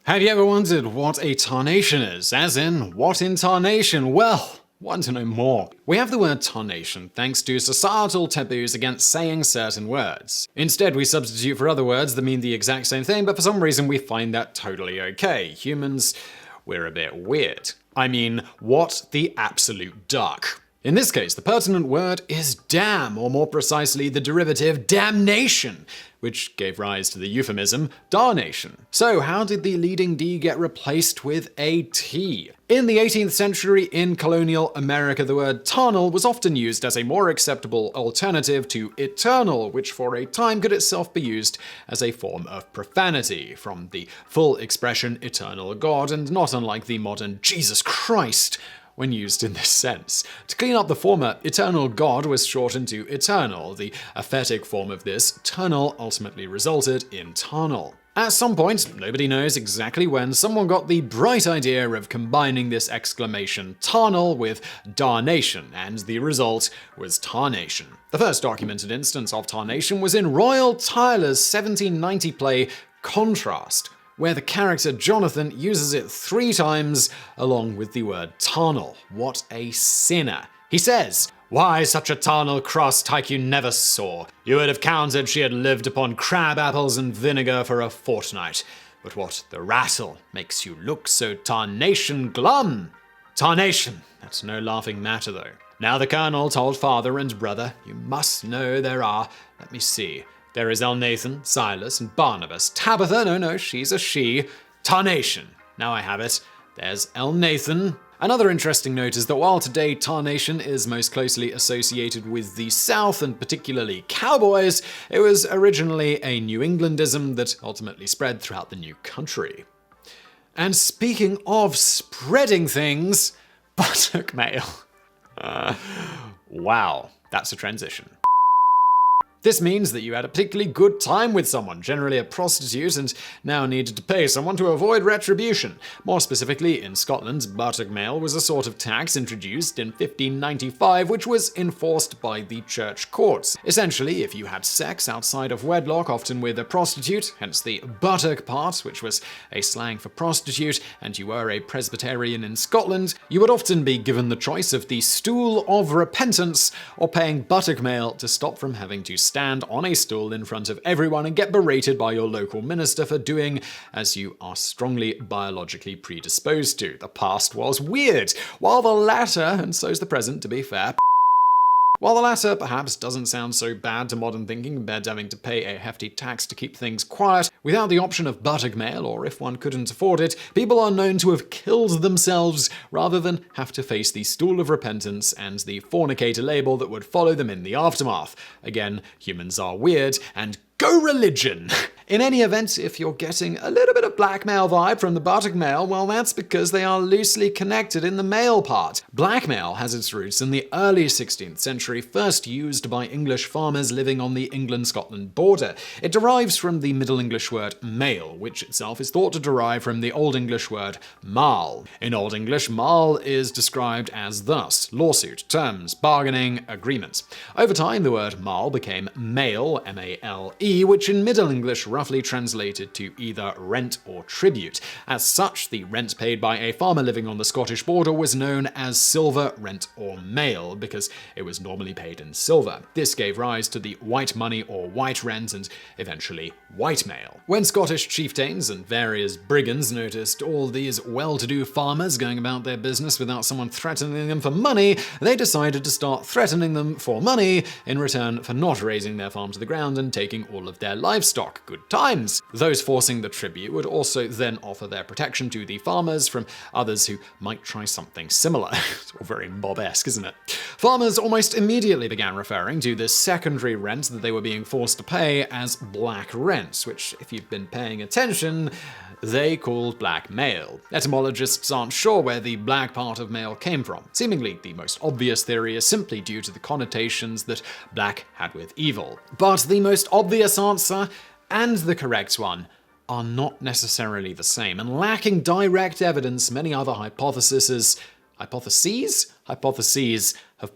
Have you ever wondered what a tarnation is? As in, what in tarnation? Well, want to know more? We have the word tarnation thanks to societal taboos against saying certain words. Instead, we substitute for other words that mean the exact same thing, but for some reason we find that totally okay. Humans, we're a bit weird. I mean, what the absolute duck? In this case, the pertinent word is damn, or more precisely, the derivative damnation, which gave rise to the euphemism darnation. So how did the leading D get replaced with a T? In the 18th century in colonial America, the word tarnal was often used as a more acceptable alternative to eternal, which for a time could itself be used as a form of profanity, from the full expression eternal God, and not unlike the modern Jesus Christ when used in this sense. To clean up the former, eternal God was shortened to eternal. The aphatic form of this, ternal, ultimately resulted in tarnal. At some point, nobody knows exactly when, someone got the bright idea of combining this exclamation tarnal with darnation, and the result was tarnation. The first documented instance of tarnation was in Royal Tyler's 1790 play Contrast, where the character Jonathan uses it 3 times along with the word tarnal. What a sinner. He says, "Why, such a tarnal cross tyke you never saw. You would have counted she had lived upon crab apples and vinegar for a fortnight. But what the rattle makes you look so tarnation glum?" Tarnation, that's no laughing matter though. Now the colonel told father and brother, "You must know there are, let me see, there is Elnathan, Silas, and Barnabas. Tabitha, no, she's a she. Tarnation. Now I have it. There's Elnathan." Another interesting note is that while today tarnation is most closely associated with the South, and particularly cowboys, it was originally a New Englandism that ultimately spread throughout the new country. And speaking of spreading things, Buttockmail. Wow, that's a transition. This means that you had a particularly good time with someone, generally a prostitute, and now needed to pay someone to avoid retribution. More specifically, in Scotland, Buttockmail was a sort of tax introduced in 1595, which was enforced by the church courts. Essentially, if you had sex outside of wedlock, often with a prostitute, hence the buttock part, which was a slang for prostitute, and you were a Presbyterian in Scotland, you would often be given the choice of the stool of repentance or paying Buttockmail to stop from having to stand on a stool in front of everyone and get berated by your local minister for doing as you are strongly biologically predisposed to. The past was weird, while the latter, and so's the present to be fair, while the latter perhaps doesn't sound so bad to modern thinking compared to having to pay a hefty tax to keep things quiet, without the option of Buttockmail, or if one couldn't afford it, people are known to have killed themselves rather than have to face the stool of repentance and the fornicator label that would follow them in the aftermath. Again, humans are weird, and go religion! In any event, if you're getting a little bit of blackmail vibe from the Buttockmail, well, that's because they are loosely connected in the mail part. Blackmail has its roots in the early 16th century, first used by English farmers living on the England-Scotland border. It derives from the Middle English word mail, which itself is thought to derive from the Old English word mal. In Old English, mal is described as thus: lawsuit, terms, bargaining, agreement. Over time, the word mal became mail, M-A-L-E, which in Middle English roughly translated to either rent or tribute. As such, the rent paid by a farmer living on the Scottish border was known as silver rent or mail, because it was normally paid in silver. This gave rise to the white money or white rent, and eventually white mail. When Scottish chieftains and various brigands noticed all these well-to-do farmers going about their business without someone threatening them for money, they decided to start threatening them for money in return for not raising their farm to the ground and taking all of their livestock. Good times. Those forcing the tribute would also then offer their protection to the farmers from others who might try something similar. It's all very Bob-esque, isn't it? Farmers almost immediately began referring to this secondary rent that they were being forced to pay as black rent, which, if you've been paying attention, they called black mail. Etymologists aren't sure where the black part of mail came from. Seemingly, the most obvious theory is simply due to the connotations that black had with evil. But the most obvious answer, and the correct one, are not necessarily the same, and lacking direct evidence, many other hypotheses have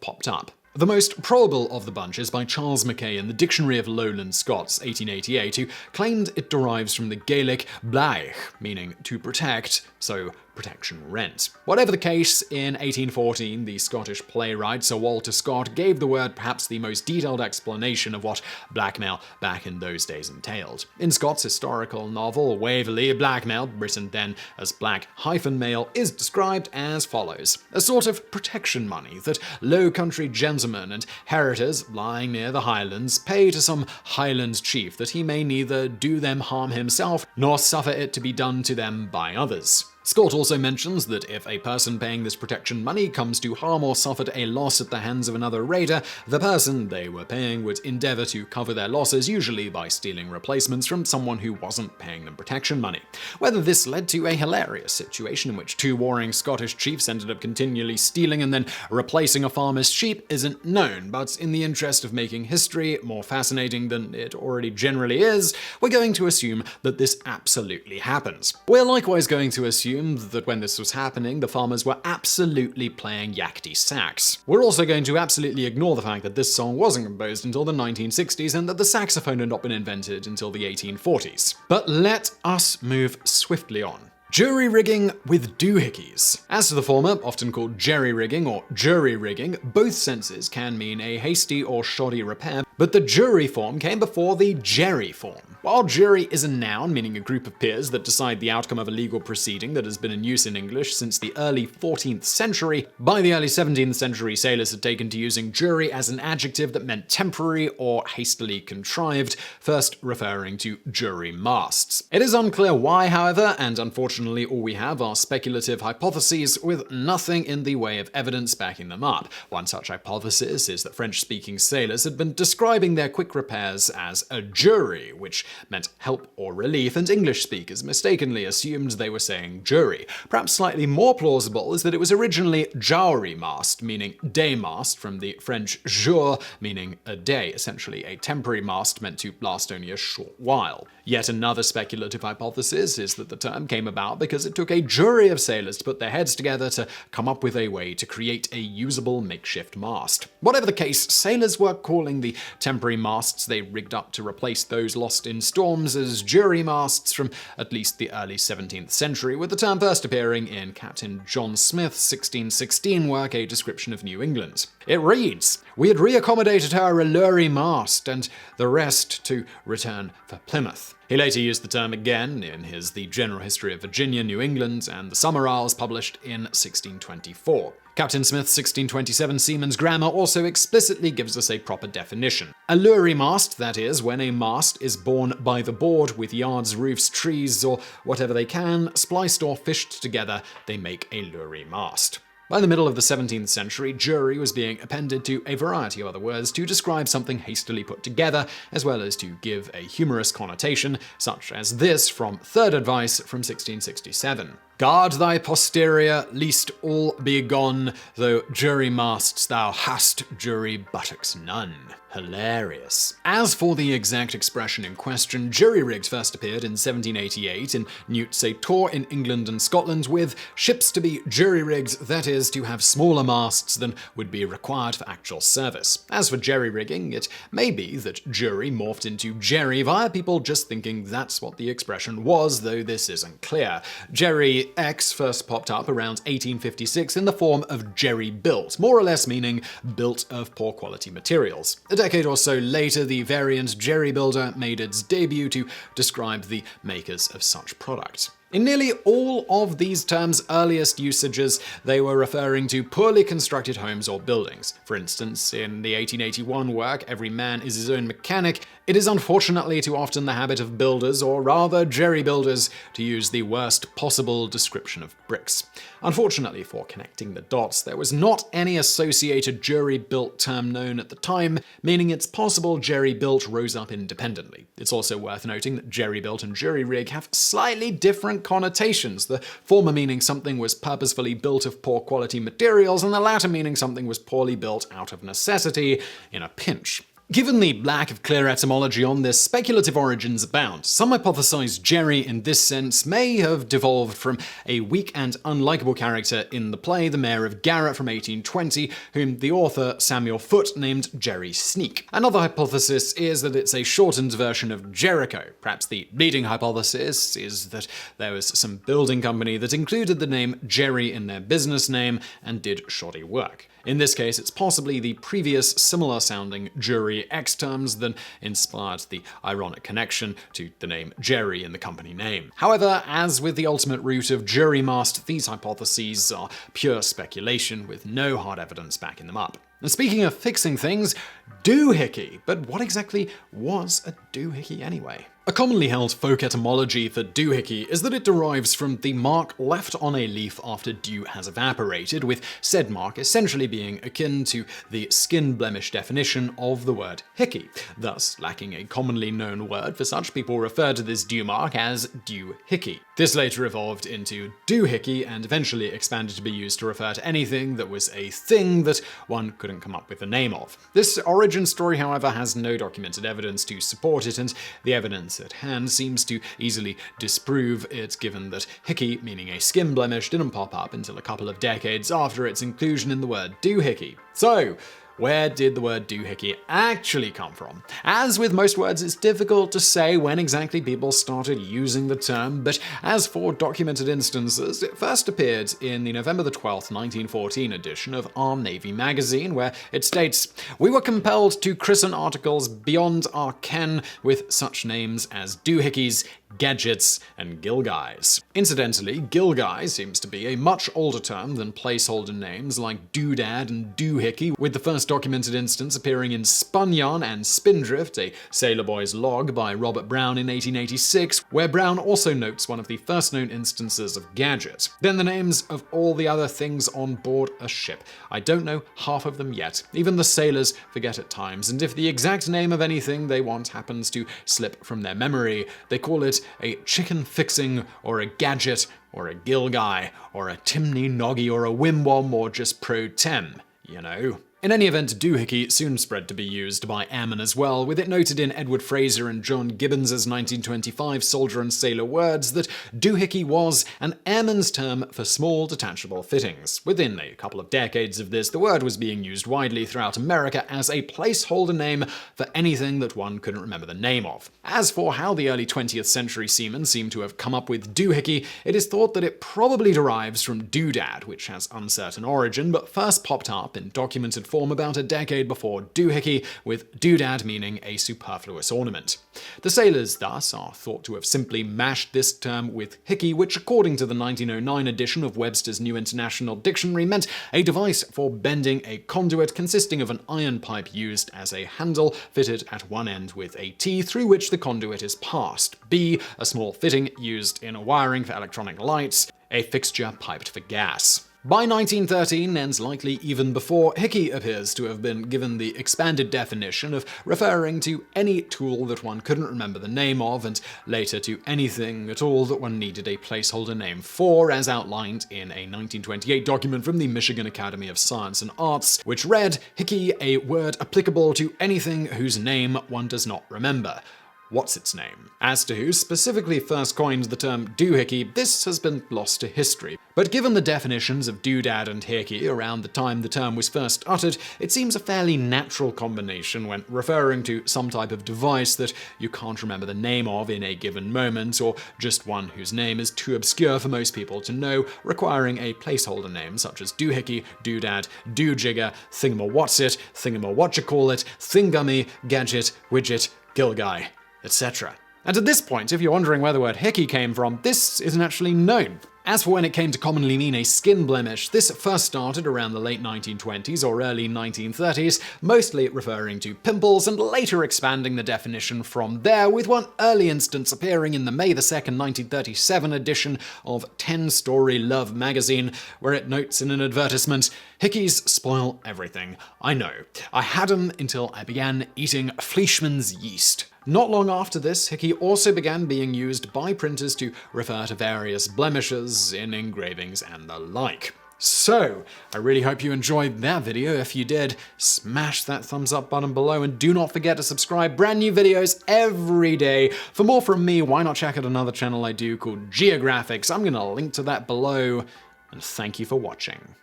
popped up. The most probable of the bunch is by Charles Mackay in the Dictionary of Lowland Scots, 1888, who claimed it derives from the Gaelic blaich, meaning to protect, so protection rent. Whatever the case, in 1814, the Scottish playwright Sir Walter Scott gave the word perhaps the most detailed explanation of what blackmail back in those days entailed. In Scott's historical novel Waverley, blackmail, written then as black-mail, is described as follows: a sort of protection money that low country gentlemen and heritors lying near the Highlands pay to some Highland chief that he may neither do them harm himself nor suffer it to be done to them by others. Scott also mentions that if a person paying this protection money comes to harm or suffered a loss at the hands of another raider, the person they were paying would endeavor to cover their losses, usually by stealing replacements from someone who wasn't paying them protection money. Whether this led to a hilarious situation in which two warring Scottish chiefs ended up continually stealing and then replacing a farmer's sheep isn't known, but in the interest of making history more fascinating than it already generally is, we're going to assume that this absolutely happens. We're likewise going to assume that when this was happening, the farmers were absolutely playing yakety sax. We're also going to absolutely ignore the fact that this song wasn't composed until the 1960s and that the saxophone had not been invented until the 1840s. But let us move swiftly on. Jury rigging with doohickeys. As to the former, often called jerry rigging or jury rigging, both senses can mean a hasty or shoddy repair, but the jury form came before the jerry form. While jury is a noun meaning a group of peers that decide the outcome of a legal proceeding that has been in use in English since the early 14th century, by the early 17th century sailors had taken to using jury as an adjective that meant temporary or hastily contrived, first referring to jury masts. It is unclear why, however, and unfortunately all we have are speculative hypotheses with nothing in the way of evidence backing them up. One such hypothesis is that French-speaking sailors had been describing their quick repairs as a jury, which meant help or relief, and English speakers mistakenly assumed they were saying jury. Perhaps slightly more plausible is that it was originally jowry mast, meaning day mast, from the French jour, meaning a day, essentially a temporary mast meant to last only a short while. Yet another speculative hypothesis is that the term came about because it took a jury of sailors to put their heads together to come up with a way to create a usable makeshift mast. Whatever the case, sailors were calling the temporary masts they rigged up to replace those lost in storms as jury masts from at least the early 17th century, with the term first appearing in Captain John Smith's 1616 work, A Description of New England. It reads, "We had reaccommodated her a lurry mast, and the rest to return for Plymouth." He later used the term again in his The General History of Virginia, New England, and the Summer Isles, published in 1624. Captain Smith's 1627 Seaman's Grammar also explicitly gives us a proper definition. A lurry mast, that is, when a mast is borne by the board with yards, roofs, trees, or whatever they can, spliced or fished together, they make a lurry mast. By the middle of the 17th century, jury was being appended to a variety of other words to describe something hastily put together, as well as to give a humorous connotation, such as this from Third Advice from 1667. "Guard thy posterior, lest all be gone, though jury masts thou hast, jury buttocks none." Hilarious. As for the exact expression in question, jury rigs first appeared in 1788 in Newt Sator in England and Scotland, with ships to be jury rigs, that is, to have smaller masts than would be required for actual service. As for jerry rigging, it may be that jury morphed into jerry via people just thinking that's what the expression was, though this isn't clear. Jerry X first popped up around 1856 in the form of jerry built, more or less meaning built of poor quality materials. A decade or so later, the variant jerry builder made its debut to describe the makers of such product. In nearly all of these terms' earliest usages, they were referring to poorly constructed homes or buildings. For instance, in the 1881 work, Every Man is His Own Mechanic, it is unfortunately too often the habit of builders, or rather jerry builders, to use the worst possible description of bricks. Unfortunately for connecting the dots, there was not any associated jury-built term known at the time, meaning it's possible jerry-built rose up independently. It's also worth noting that jerry-built and jury-rig have slightly different connotations, the former meaning something was purposefully built of poor quality materials, and the latter meaning something was poorly built out of necessity in a pinch. Given the lack of clear etymology on this, speculative origins abound. Some hypothesize Jerry in this sense may have devolved from a weak and unlikable character in the play The Mayor of Garrett from 1820, whom the author Samuel Foote named Jerry Sneak. Another hypothesis is that it's a shortened version of Jericho. Perhaps the leading hypothesis is that there was some building company that included the name Jerry in their business name and did shoddy work. In this case, it's possibly the previous similar-sounding Jury X terms that inspired the ironic connection to the name Jerry in the company name. However, as with the ultimate root of jury mast, these hypotheses are pure speculation with no hard evidence backing them up. And speaking of fixing things, doohickey. But what exactly was a doohickey anyway? A commonly held folk etymology for doohickey is that it derives from the mark left on a leaf after dew has evaporated, with said mark essentially being akin to the skin blemish definition of the word hickey. Thus, lacking a commonly known word for such, people refer to this dew mark as doohickey. This later evolved into doohickey and eventually expanded to be used to refer to anything that was a thing that one couldn't come up with the name of. This origin story, however, has no documented evidence to support it, and the evidence at hand seems to easily disprove it, given that hickey, meaning a skin blemish, didn't pop up until a couple of decades after its inclusion in the word doohickey. So, where did the word doohickey actually come from? As with most words, it's difficult to say when exactly people started using the term, but as for documented instances, it first appeared in the November 12th, 1914 edition of Our Navy magazine, where it states, "We were compelled to christen articles beyond our ken with such names as doohickeys, gadgets, and gilguys." Incidentally, gilguy seems to be a much older term than placeholder names like doodad and doohickey, with the first documented instance appearing in Spun Yarn and Spindrift, a Sailor Boy's log by Robert Brown in 1886, where Brown also notes one of the first known instances of gadget. Then the names of all the other things on board a ship. I don't know half of them yet. Even the sailors forget at times, and if the exact name of anything they want happens to slip from their memory, they call it a chicken fixing, or a gadget, or a gilguy, or a timney noggy, or a wimwom, or just pro tem, you know. In any event, doohickey soon spread to be used by airmen as well, with it noted in Edward Fraser and John Gibbons' 1925 Soldier and Sailor Words that doohickey was an airman's term for small detachable fittings. Within a couple of decades of this, the word was being used widely throughout America as a placeholder name for anything that one couldn't remember the name of. As for how the early 20th century seamen seem to have come up with doohickey, it is thought that it probably derives from doodad, which has uncertain origin, but first popped up in documented form about a decade before doohickey, with doodad meaning a superfluous ornament. The sailors, thus, are thought to have simply mashed this term with hickey, which according to the 1909 edition of Webster's New International Dictionary meant a device for bending a conduit consisting of an iron pipe used as a handle fitted at one end with a T through which the conduit is passed. B, a small fitting used in wiring for electronic lights, a fixture piped for gas. By 1913, and likely even before, hickey appears to have been given the expanded definition of referring to any tool that one couldn't remember the name of, and later to anything at all that one needed a placeholder name for, as outlined in a 1928 document from the Michigan Academy of Science and Arts, which read, "Hickey, a word applicable to anything whose name one does not remember. What's its name?" As to who specifically first coined the term doohickey, this has been lost to history. But given the definitions of doodad and hickey around the time the term was first uttered, it seems a fairly natural combination when referring to some type of device that you can't remember the name of in a given moment, or just one whose name is too obscure for most people to know, requiring a placeholder name such as doohickey, doodad, doojigger, thingamawhatsit, thingamawhatchacallit, thingummy, gadget, widget, gilguy, etc. And at this point, if you're wondering where the word hickey came from, this isn't actually known. As for when it came to commonly mean a skin blemish, this first started around the late 1920s or early 1930s, mostly referring to pimples, and later expanding the definition from there, with one early instance appearing in the May 2nd, 1937 edition of 10-Story Love magazine, where it notes in an advertisement, "Hickeys spoil everything. I know. I had 'em until I began eating Fleischmann's yeast." Not long after this, hickey also began being used by printers to refer to various blemishes in engravings and the like. So, I really hope you enjoyed that video. If you did, smash that thumbs up button below and do not forget to subscribe. Brand new videos every day. For more from me, why not check out another channel I do called Geographics? I'm gonna link to that below, and thank you for watching.